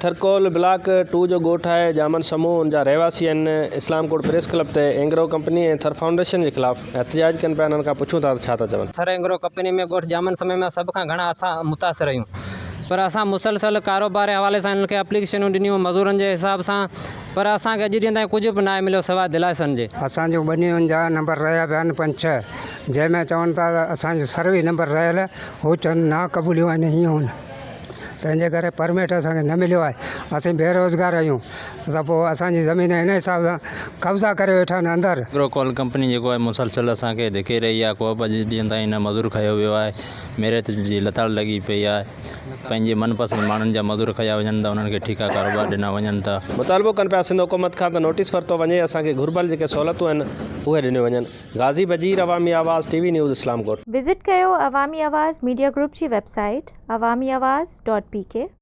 Thar coal block 2 जो ॻोठ आहे जामन समूह उनजा रहवासी आहिनि इस्लाम कोट प्रेस क्लब ते एंग्रो कंपनी ऐं थर फाउंडेशन जे ख़िलाफ़ एहतजाज कनि पिया। उन्हनि खां पुछूं था छा था चवनि। थर एंग्रो कंपनी में ॻोठ जामन समय में सभ खां घणा हथ मुतासिर आहियूं, पर असां मुसलसल कारोबार जे हवाले सां इन्हनि खे एप्लीकेशनूं ॾिनियूं मज़दूरनि जे हिसाब सां, पर असांखे अॼु ॾींहं ताईं कुझु बि न आहे मिलियो सवाइ दिलासनि जे। असांजो ॿनियुनि जा नंबर रहिया पिया आहिनि 5-6, जंहिंमें चवनि था असांजो सर्वे नंबर रहियल हू चवनि ना क़बूलियूं आहिनि हीअं हुन, तंहिंजे करे परमिट असांखे न मिलियो आहे। असीं बेरोज़गार आहियूं, त पोइ असांजी ज़मीन हिन हिसाब सां कब्ज़ा करे वेठा आहिनि अंदरि। एग्रोकॉल कंपनी जेको आहे मुसलसल असांखे धिके रही आहे, को बि अॼु ॾींहं ताईं न मज़दूर खयो वियो आहे। मेरिट जी लताड़ लॻी पई आहे, पंहिंजे मनपसंदि माण्हुनि जा मज़दूर खया वञनि था, उन्हनि खे ठीका कारोबार ॾिना वञनि था। मुतालबो कनि पिया सिंध हुकूमत खां त नोटिस वरितो वञे, असांखे घुर्बल जेके सहूलियतूं आहिनि उहे ॾिनियूं वञनि। गाज़ी बजीर, अवामी आवाज़, TV न्यूज़, इस्लामकोट। विज़िट कयो अवामी आवाज़ मीडिया ग्रुप जी वेबसाइट awamiawaz.pk।